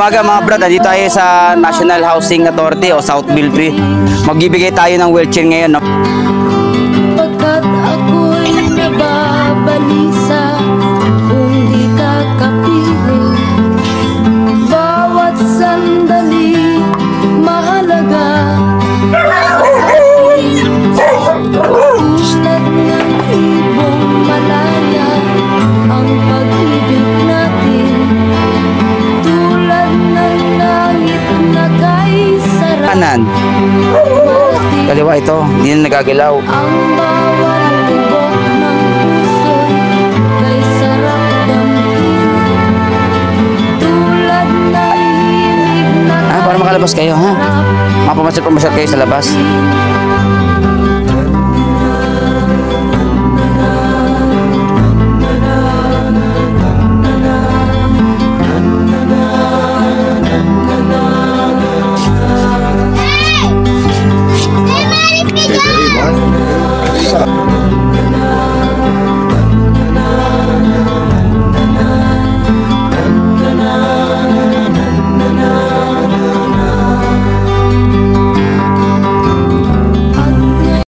umaga mga brad, dito tayo sa National Housing Authority o Southville 3. Magbibigay tayo ng wheelchair ngayon, no? Pagkat ako'y nababalisa kung di ka kapiling. Bawat sandali mahalaga. Tulad ng ibong malaya ang pag-ibig natin. Tulad ng langit na kay sarap. Kanan. Kaliwa ito, hindi na nagagalaw. Ang bawat tibok ng puso'y kay sarap gamitin. Tulad ng himig na Para makalabas kayo, ha? Mapamasyal kayo sa labas.